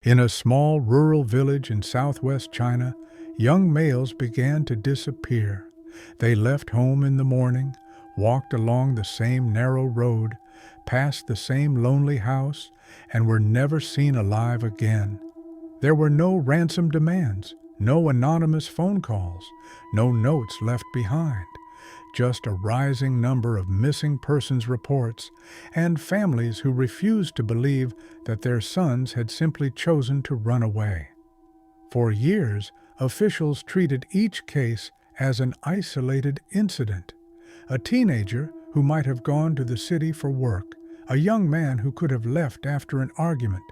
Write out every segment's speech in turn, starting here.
In a small rural village in southwest China, young males began to disappear. They left home in the morning, walked along the same narrow road, passed the same lonely house, and were never seen alive again. There were no ransom demands, no anonymous phone calls, no notes left behind, just a rising number of missing persons reports and families who refused to believe that their sons had simply chosen to run away. For years, officials treated each case as an isolated incident. A teenager who might have gone to the city for work, a young man who could have left after an argument,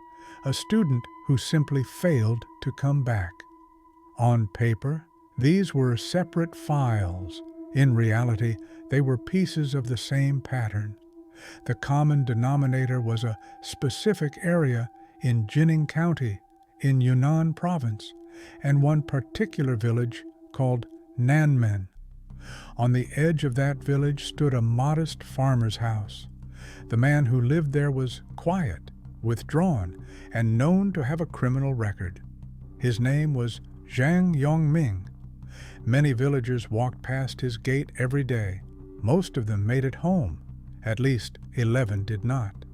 a student who simply failed to come back. On paper, these were separate files. In reality, they were pieces of the same pattern. The common denominator was a specific area in Jining County, in Yunnan province, and one particular village called Nanmen. On the edge of that village stood a modest farmer's house. The man who lived there was quiet, withdrawn, and known to have a criminal record. His name was Zhang Yongming. Many villagers walked past his gate every day. Most of them made it home. At least 11 did not.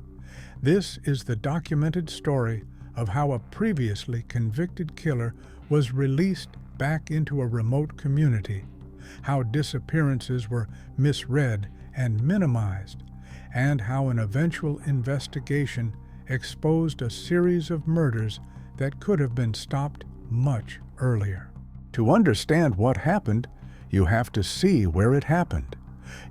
This is the documented story of how a previously convicted killer was released back into a remote community, how disappearances were misread and minimized, and how an eventual investigation exposed a series of murders that could have been stopped much earlier. To understand what happened, you have to see where it happened.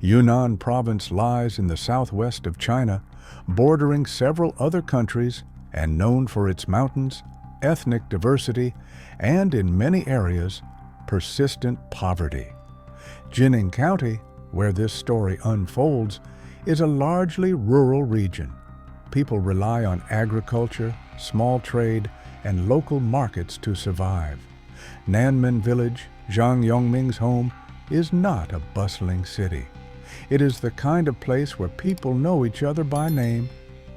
Yunnan province lies in the southwest of China, bordering several other countries and known for its mountains, ethnic diversity, and in many areas, persistent poverty. Jining County, where this story unfolds, is a largely rural region. People rely on agriculture, small trade, and local markets to survive. Nanmen Village, Zhang Yongming's home, is not a bustling city. It is the kind of place where people know each other by name,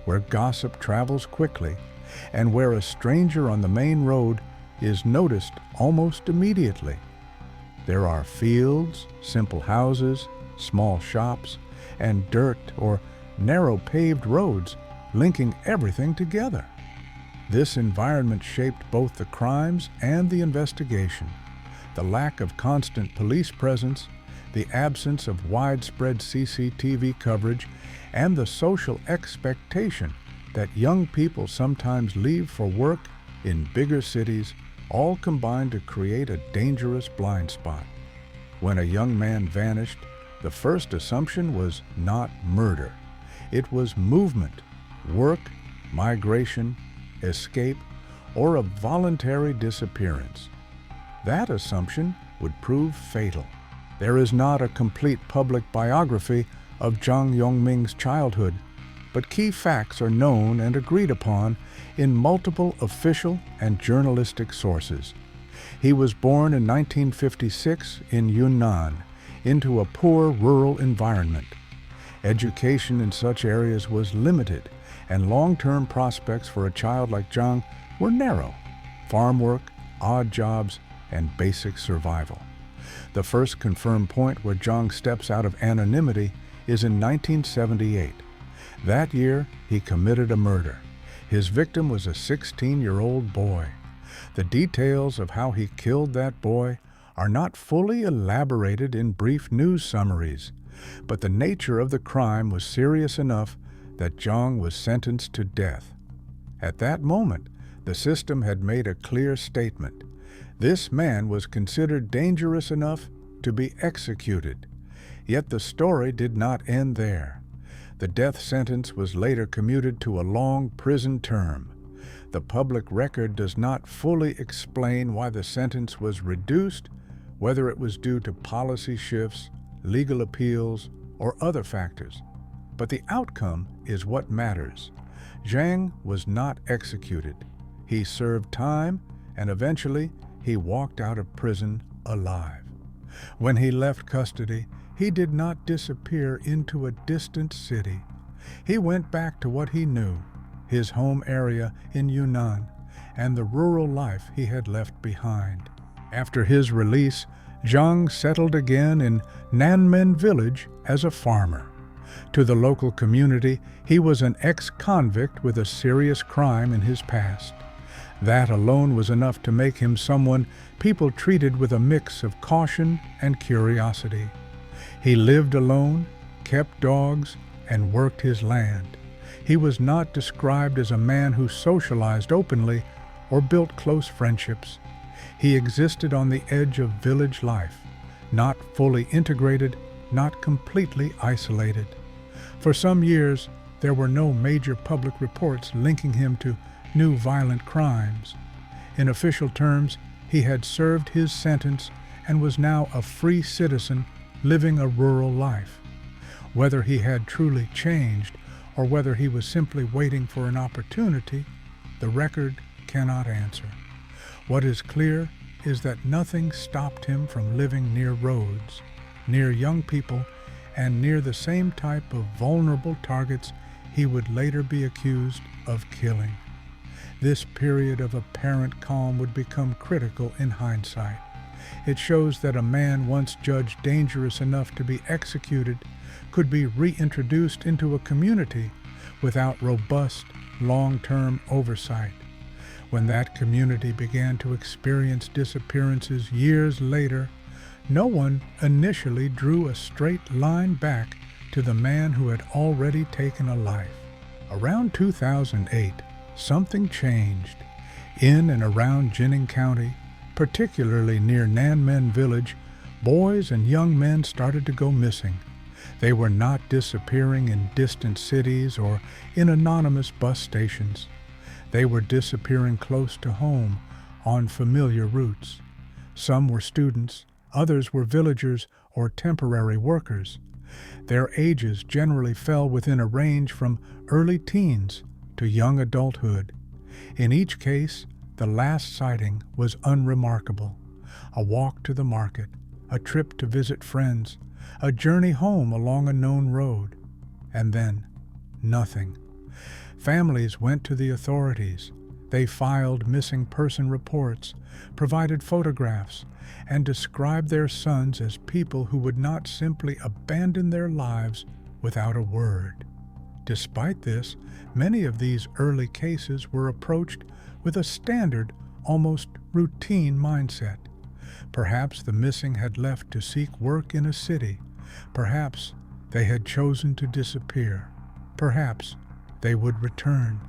where gossip travels quickly, and where a stranger on the main road is noticed almost immediately. There are fields, simple houses, small shops, and dirt or narrow paved roads linking everything together. This environment shaped both the crimes and the investigation. The lack of constant police presence, the absence of widespread CCTV coverage, and the social expectation that young people sometimes leave for work in bigger cities all combined to create a dangerous blind spot. When a young man vanished, the first assumption was not murder. It was movement, work, migration, escape, or a voluntary disappearance. That assumption would prove fatal. There is not a complete public biography of Zhang Yongming's childhood, but key facts are known and agreed upon in multiple official and journalistic sources. He was born in 1956 in Yunnan, into a poor rural environment. Education in such areas was limited, and long-term prospects for a child like Zhang were narrow: farm work, odd jobs, and basic survival. The first confirmed point where Zhang steps out of anonymity is in 1978. That year, he committed a murder. His victim was a 16-year-old boy. The details of how he killed that boy are not fully elaborated in brief news summaries, but the nature of the crime was serious enough that Zhang was sentenced to death. At that moment, the system had made a clear statement. This man was considered dangerous enough to be executed. Yet the story did not end there. The death sentence was later commuted to a long prison term. The public record does not fully explain why the sentence was reduced, whether it was due to policy shifts, legal appeals, or other factors. But the outcome is what matters. Zhang was not executed. He served time, and eventually he walked out of prison alive. When he left custody, he did not disappear into a distant city. He went back to what he knew, his home area in Yunnan, and the rural life he had left behind. After his release, Zhang settled again in Nanmen village as a farmer. To the local community, he was an ex-convict with a serious crime in his past. That alone was enough to make him someone people treated with a mix of caution and curiosity. He lived alone, kept dogs, and worked his land. He was not described as a man who socialized openly or built close friendships. He existed on the edge of village life, not fully integrated, not completely isolated. For some years, there were no major public reports linking him to new violent crimes. In official terms, he had served his sentence and was now a free citizen living a rural life. Whether he had truly changed or whether he was simply waiting for an opportunity, the record cannot answer. What is clear is that nothing stopped him from living near roads, near young people, and near the same type of vulnerable targets he would later be accused of killing. This period of apparent calm would become critical in hindsight. It shows that a man once judged dangerous enough to be executed could be reintroduced into a community without robust, long-term oversight. When that community began to experience disappearances years later, no one initially drew a straight line back to the man who had already taken a life. Around 2008, something changed. In and around Jining County, particularly near Nanmen village, boys and young men started to go missing. They were not disappearing in distant cities or in anonymous bus stations. They were disappearing close to home, on familiar routes. Some were students, others were villagers or temporary workers. Their ages generally fell within a range from early teens to young adulthood. In each case, the last sighting was unremarkable. A walk to the market, a trip to visit friends, a journey home along a known road, and then nothing. Families went to the authorities. They filed missing person reports, provided photographs, and described their sons as people who would not simply abandon their lives without a word. Despite this, many of these early cases were approached with a standard, almost routine mindset. Perhaps the missing had left to seek work in a city. Perhaps they had chosen to disappear. Perhaps they would return.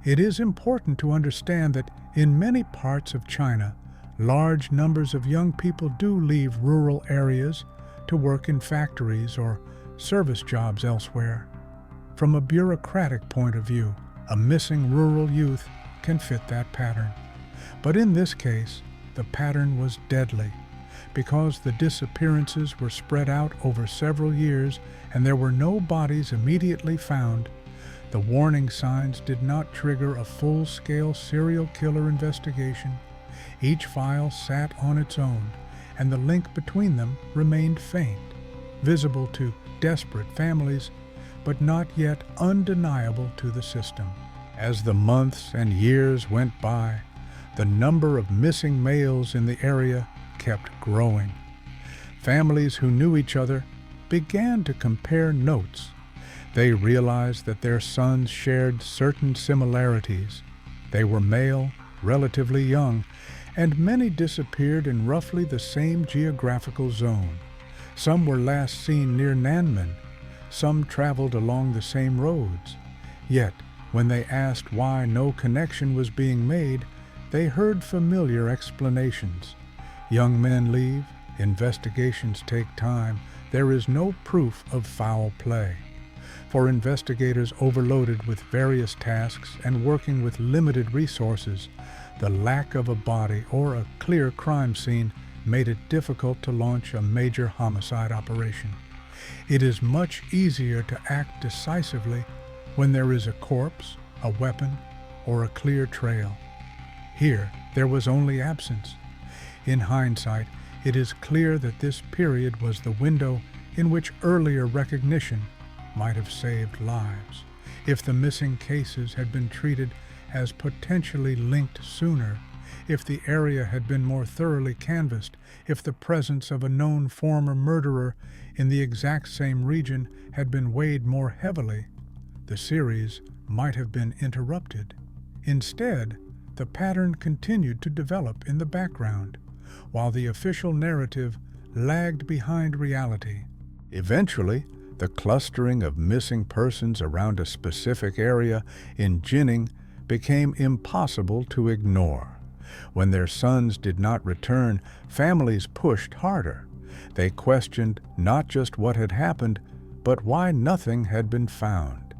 It is important to understand that in many parts of China, large numbers of young people do leave rural areas to work in factories or service jobs elsewhere. From a bureaucratic point of view, a missing rural youth can fit that pattern. But in this case, the pattern was deadly. Because the disappearances were spread out over several years and there were no bodies immediately found, the warning signs did not trigger a full-scale serial killer investigation. Each file sat on its own, and the link between them remained faint, visible to desperate families, but not yet undeniable to the system. As the months and years went by, the number of missing males in the area kept growing. Families who knew each other began to compare notes. They realized that their sons shared certain similarities. They were male, relatively young, and many disappeared in roughly the same geographical zone. Some were last seen near Nanmen. Some traveled along the same roads. Yet, when they asked why no connection was being made, they heard familiar explanations. Young men leave, investigations take time, there is no proof of foul play. For investigators overloaded with various tasks and working with limited resources, the lack of a body or a clear crime scene made it difficult to launch a major homicide operation. It is much easier to act decisively when there is a corpse, a weapon, or a clear trail. Here, there was only absence. In hindsight, it is clear that this period was the window in which earlier recognition might have saved lives. If the missing cases had been treated as potentially linked sooner, if the area had been more thoroughly canvassed, if the presence of a known former murderer in the exact same region had been weighed more heavily, the series might have been interrupted. Instead, the pattern continued to develop in the background, while the official narrative lagged behind reality. Eventually, the clustering of missing persons around a specific area in Jining became impossible to ignore. When their sons did not return, families pushed harder. They questioned not just what had happened, but why nothing had been found.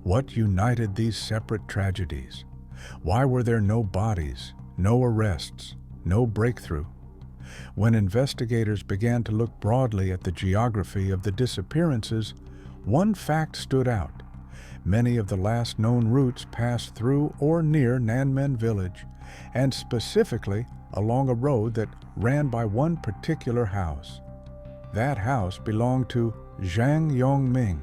What united these separate tragedies? Why were there no bodies, no arrests, no breakthrough? When investigators began to look broadly at the geography of the disappearances, one fact stood out. Many of the last known routes passed through or near Nanmen village, and specifically along a road that ran by one particular house. That house belonged to Zhang Yongming.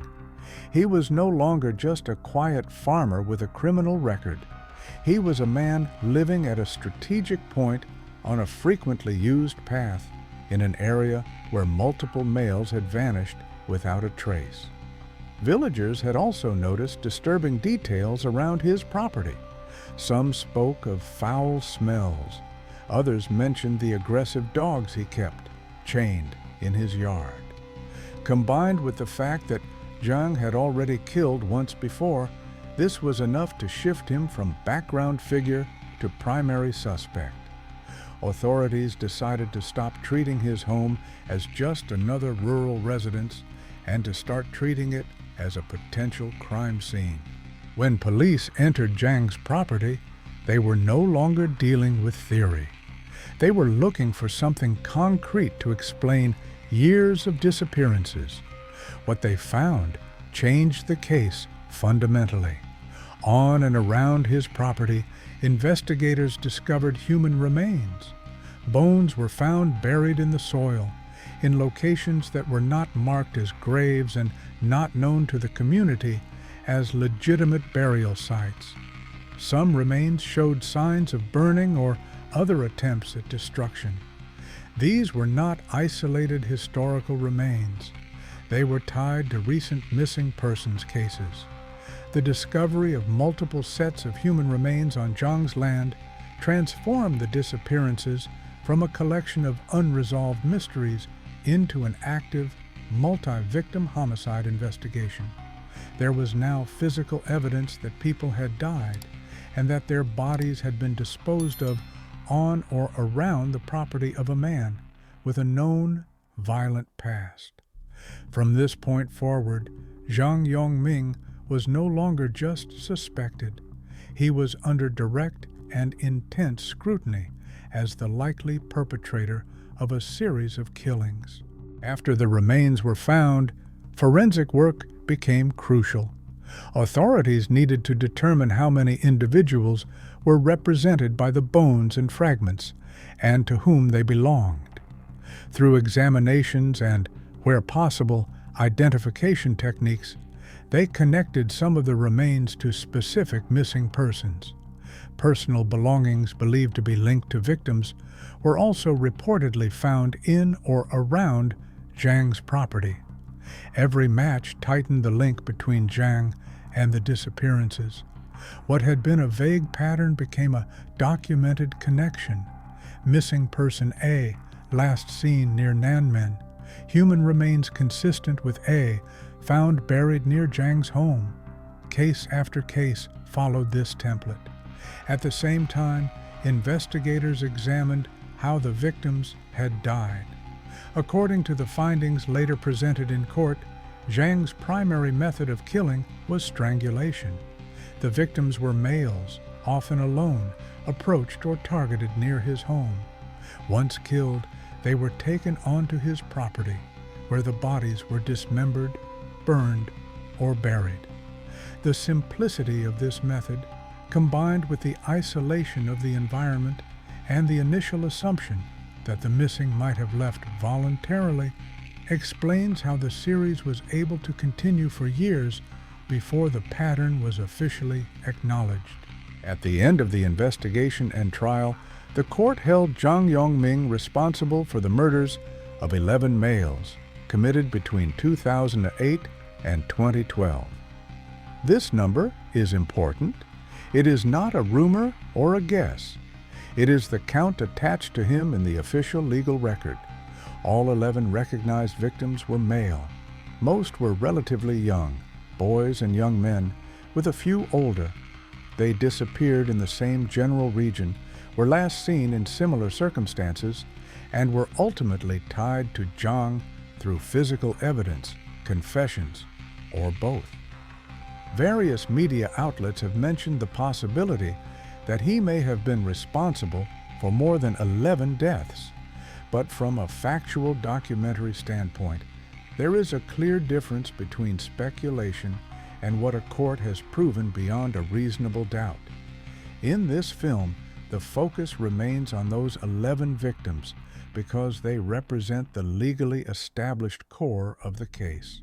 He was no longer just a quiet farmer with a criminal record. He was a man living at a strategic point on a frequently used path in an area where multiple males had vanished without a trace. Villagers had also noticed disturbing details around his property. Some spoke of foul smells. Others mentioned the aggressive dogs he kept, chained in his yard. Combined with the fact that Zhang had already killed once before, this was enough to shift him from background figure to primary suspect. Authorities decided to stop treating his home as just another rural residence and to start treating it as a potential crime scene. When police entered Zhang's property, they were no longer dealing with theory. They were looking for something concrete to explain years of disappearances. What they found changed the case fundamentally. On and around his property, investigators discovered human remains. Bones were found buried in the soil, in locations that were not marked as graves and not known to the community as legitimate burial sites. Some remains showed signs of burning or other attempts at destruction. These were not isolated historical remains. They were tied to recent missing persons cases. The discovery of multiple sets of human remains on Zhang's land transformed the disappearances from a collection of unresolved mysteries into an active, multi-victim homicide investigation. There was now physical evidence that people had died and that their bodies had been disposed of on or around the property of a man with a known violent past. From this point forward, Zhang Yongming was no longer just suspected. He was under direct and intense scrutiny as the likely perpetrator of a series of killings. After the remains were found, forensic work became crucial. Authorities needed to determine how many individuals were represented by the bones and fragments, and to whom they belonged. Through examinations and, where possible, identification techniques, they connected some of the remains to specific missing persons. Personal belongings believed to be linked to victims were also reportedly found in or around Zhang's property. Every match tightened the link between Zhang and the disappearances. What had been a vague pattern became a documented connection. Missing person A, last seen near Nanmen. Human remains consistent with A, found buried near Zhang's home. Case after case followed this template. At the same time, investigators examined how the victims had died. According to the findings later presented in court, Zhang's primary method of killing was strangulation. The victims were males, often alone, approached or targeted near his home. Once killed, they were taken onto his property, where the bodies were dismembered, burned, or buried. The simplicity of this method, combined with the isolation of the environment and the initial assumption that the missing might have left voluntarily, explains how the series was able to continue for years before the pattern was officially acknowledged. At the end of the investigation and trial, the court held Zhang Yongming responsible for the murders of 11 males committed between 2008 and 2012. This number is important. It is not a rumor or a guess. It is the count attached to him in the official legal record. All 11 recognized victims were male. Most were relatively young, boys and young men, with a few older. They disappeared in the same general region, were last seen in similar circumstances, and were ultimately tied to Zhang through physical evidence, confessions, or both. Various media outlets have mentioned the possibility that he may have been responsible for more than 11 deaths, but from a factual documentary standpoint, there is a clear difference between speculation and what a court has proven beyond a reasonable doubt. In this film, the focus remains on those 11 victims because they represent the legally established core of the case.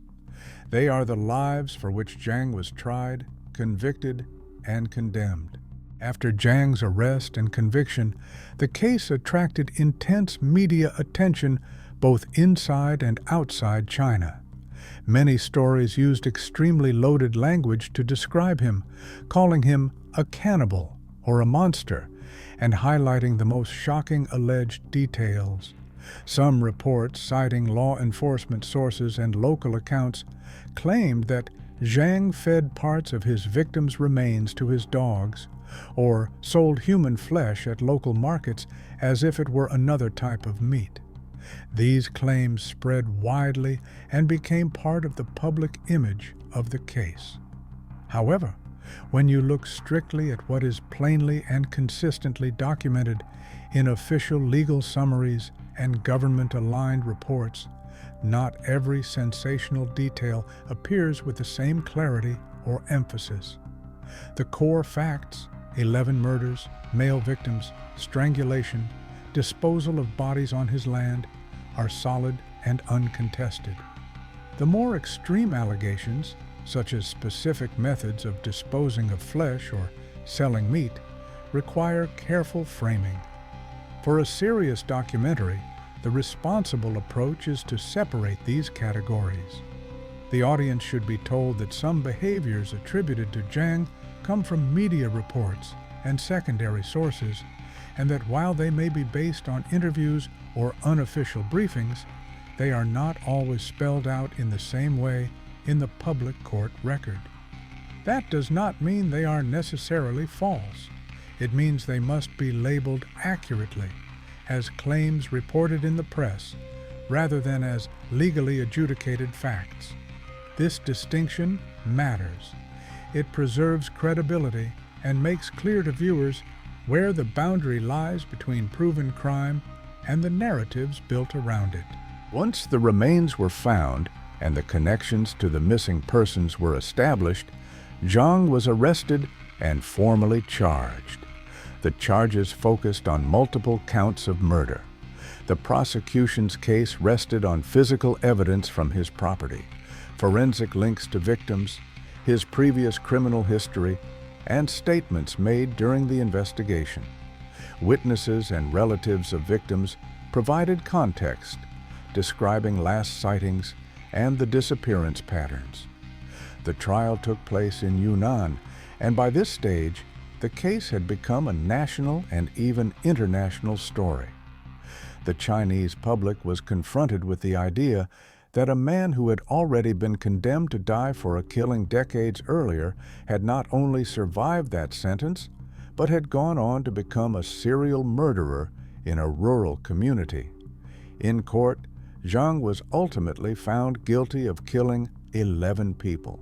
They are the lives for which Zhang was tried, convicted, and condemned. After Zhang's arrest and conviction, the case attracted intense media attention both inside and outside China. Many stories used extremely loaded language to describe him, calling him a cannibal or a monster, and highlighting the most shocking alleged details. Some reports, citing law enforcement sources and local accounts, claimed that Zhang fed parts of his victims' remains to his dogs, or sold human flesh at local markets as if it were another type of meat. These claims spread widely and became part of the public image of the case. However, when you look strictly at what is plainly and consistently documented in official legal summaries and government-aligned reports, not every sensational detail appears with the same clarity or emphasis. The core facts, 11 murders, male victims, strangulation, disposal of bodies on his land, are solid and uncontested. The more extreme allegations, such as specific methods of disposing of flesh or selling meat, require careful framing. For a serious documentary, the responsible approach is to separate these categories. The audience should be told that some behaviors attributed to Zhang come from media reports and secondary sources, and that while they may be based on interviews or unofficial briefings, they are not always spelled out in the same way in the public court record. That does not mean they are necessarily false. It means they must be labeled accurately as claims reported in the press, rather than as legally adjudicated facts. This distinction matters. It preserves credibility and makes clear to viewers where the boundary lies between proven crime and the narratives built around it. Once the remains were found and the connections to the missing persons were established, Zhang was arrested and formally charged. The charges focused on multiple counts of murder. The prosecution's case rested on physical evidence from his property, forensic links to victims, his previous criminal history, and statements made during the investigation. Witnesses and relatives of victims provided context, describing last sightings and the disappearance patterns. The trial took place in Yunnan, and by this stage, the case had become a national and even international story. The Chinese public was confronted with the idea that a man who had already been condemned to die for a killing decades earlier had not only survived that sentence, but had gone on to become a serial murderer in a rural community. In court, Zhang was ultimately found guilty of killing 11 people.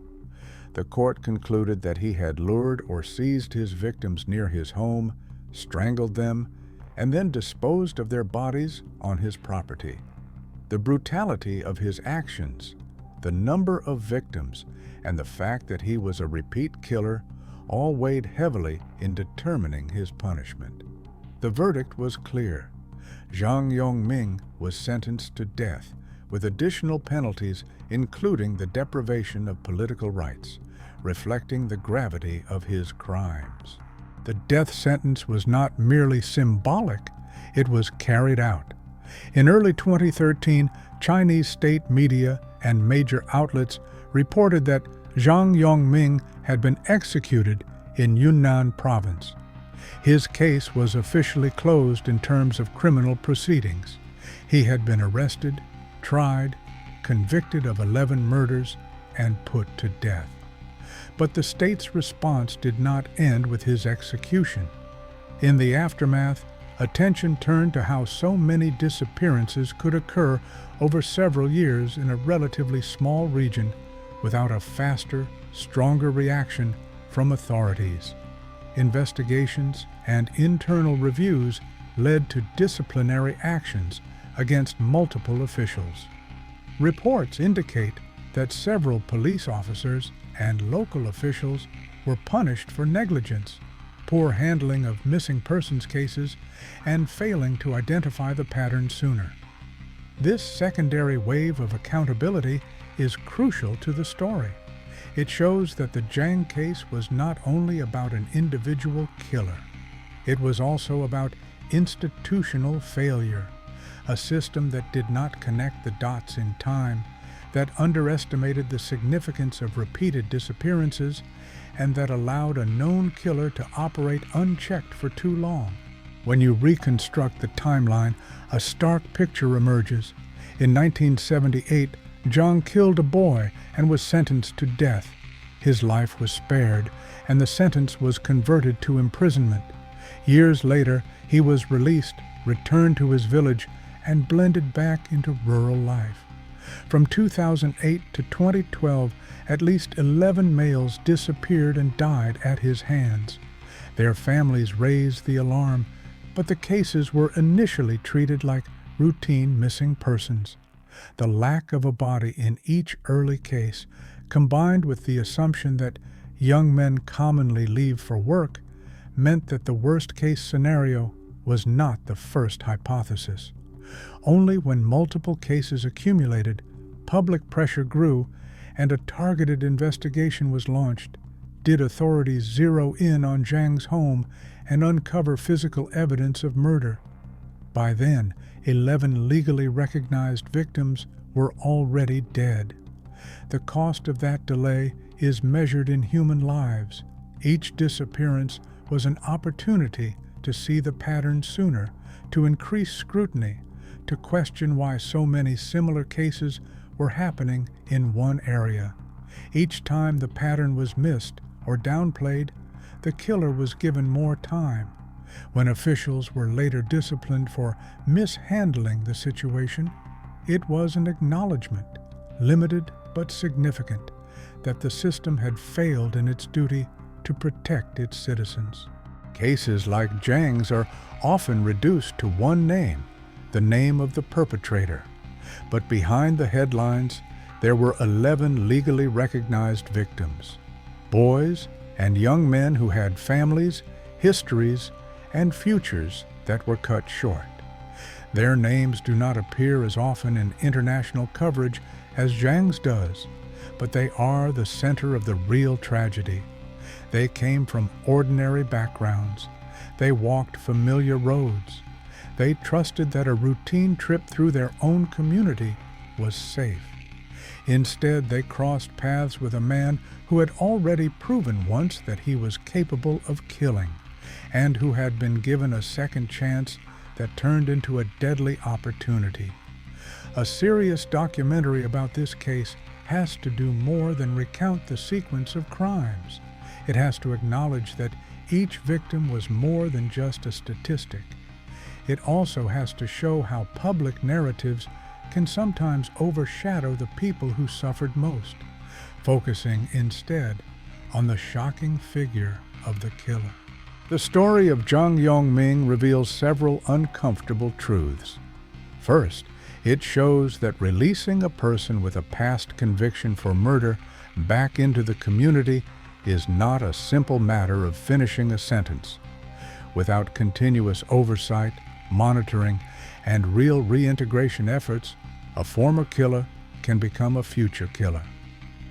The court concluded that he had lured or seized his victims near his home, strangled them, and then disposed of their bodies on his property. The brutality of his actions, the number of victims, and the fact that he was a repeat killer all weighed heavily in determining his punishment. The verdict was clear. Zhang Yongming was sentenced to death, with additional penalties including the deprivation of political rights, reflecting the gravity of his crimes. The death sentence was not merely symbolic, it was carried out. In early 2013, Chinese state media and major outlets reported that Zhang Yongming had been executed in Yunnan province. His case was officially closed in terms of criminal proceedings. He had been arrested, tried, convicted of 11 murders, and put to death. But the state's response did not end with his execution. In the aftermath, attention turned to how so many disappearances could occur over several years in a relatively small region without a faster, stronger reaction from authorities. Investigations and internal reviews led to disciplinary actions against multiple officials. Reports indicate that several police officers and local officials were punished for negligence, poor handling of missing persons cases, and failing to identify the pattern sooner. This secondary wave of accountability is crucial to the story. It shows that the Zhang case was not only about an individual killer. It was also about institutional failure, a system that did not connect the dots in time, that underestimated the significance of repeated disappearances, and that allowed a known killer to operate unchecked for too long. When you reconstruct the timeline, a stark picture emerges. In 1978, Zhang killed a boy and was sentenced to death. His life was spared, and the sentence was converted to imprisonment. Years later, he was released, returned to his village, and blended back into rural life. From 2008 to 2012, at least 11 males disappeared and died at his hands. Their families raised the alarm, but the cases were initially treated like routine missing persons. The lack of a body in each early case, combined with the assumption that young men commonly leave for work, meant that the worst-case scenario was not the first hypothesis. Only when multiple cases accumulated, public pressure grew, and a targeted investigation was launched, did authorities zero in on Zhang's home and uncover physical evidence of murder. By then, 11 legally recognized victims were already dead. The cost of that delay is measured in human lives. Each disappearance was an opportunity to see the pattern sooner, to increase scrutiny, to question why so many similar cases were happening in one area. Each time the pattern was missed or downplayed, the killer was given more time. When officials were later disciplined for mishandling the situation, it was an acknowledgement, limited but significant, that the system had failed in its duty to protect its citizens. Cases like Zhang's are often reduced to one name, the name of the perpetrator. But behind the headlines, there were 11 legally recognized victims, boys and young men who had families, histories, and futures that were cut short. Their names do not appear as often in international coverage as Zhang's does, but they are the center of the real tragedy. They came from ordinary backgrounds. They walked familiar roads. They trusted that a routine trip through their own community was safe. Instead, they crossed paths with a man who had already proven once that he was capable of killing, and who had been given a second chance that turned into a deadly opportunity. A serious documentary about this case has to do more than recount the sequence of crimes. It has to acknowledge that each victim was more than just a statistic. It also has to show how public narratives can sometimes overshadow the people who suffered most, focusing instead on the shocking figure of the killer. The story of Zhang Yongming reveals several uncomfortable truths. First, it shows that releasing a person with a past conviction for murder back into the community is not a simple matter of finishing a sentence. Without continuous oversight, monitoring, and real reintegration efforts, a former killer can become a future killer.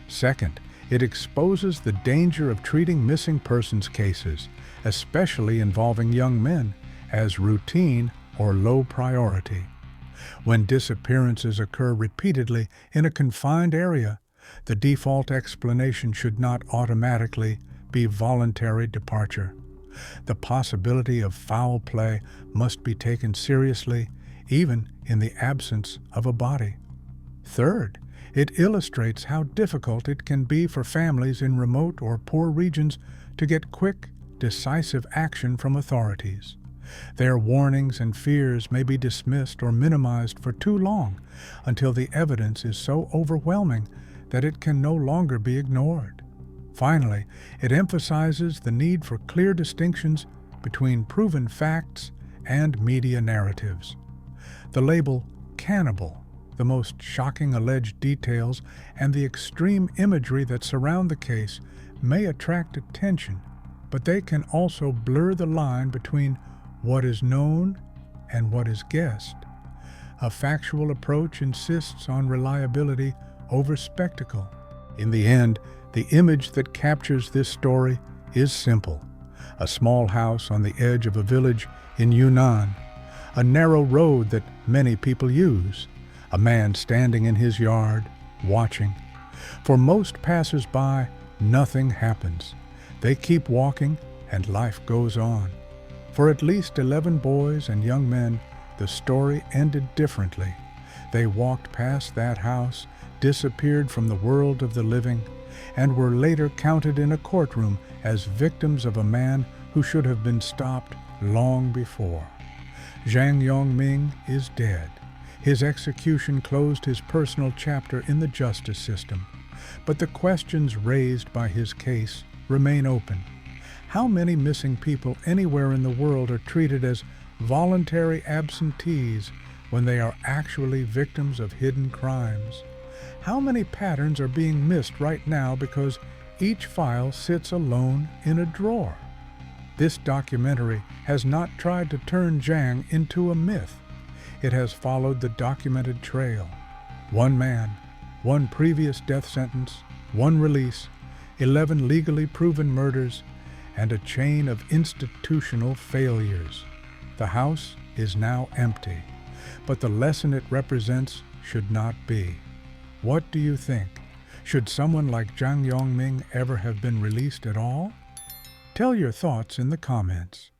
Second, It exposes the danger of treating missing persons cases, especially involving young men, as routine or low priority. When disappearances occur repeatedly in a confined area, the default explanation should not automatically be voluntary departure. The possibility of foul play must be taken seriously, even in the absence of a body. Third, it illustrates how difficult it can be for families in remote or poor regions to get quick, decisive action from authorities. Their warnings and fears may be dismissed or minimized for too long until the evidence is so overwhelming that it can no longer be ignored. Finally, it emphasizes the need for clear distinctions between proven facts and media narratives. The label "Cannibal," the most shocking alleged details, and the extreme imagery that surround the case may attract attention, but they can also blur the line between what is known and what is guessed. A factual approach insists on reliability over spectacle. In the end, the image that captures this story is simple: a small house on the edge of a village in Yunnan, a narrow road that many people use, a man standing in his yard, watching. For most passers-by, nothing happens. They keep walking, and life goes on. For at least 11 boys and young men, the story ended differently. They walked past that house, disappeared from the world of the living, and were later counted in a courtroom as victims of a man who should have been stopped long before. Zhang Yongming is dead. His execution closed his personal chapter in the justice system, but the questions raised by his case remain open. How many missing people anywhere in the world are treated as voluntary absentees when they are actually victims of hidden crimes? How many patterns are being missed right now because each file sits alone in a drawer? This documentary has not tried to turn Zhang into a myth. It has followed the documented trail. One man, one previous death sentence, one release, 11 legally proven murders, and a chain of institutional failures. The house is now empty, but the lesson it represents should not be. What do you think? Should someone like Zhang Yongming ever have been released at all? Tell your thoughts in the comments.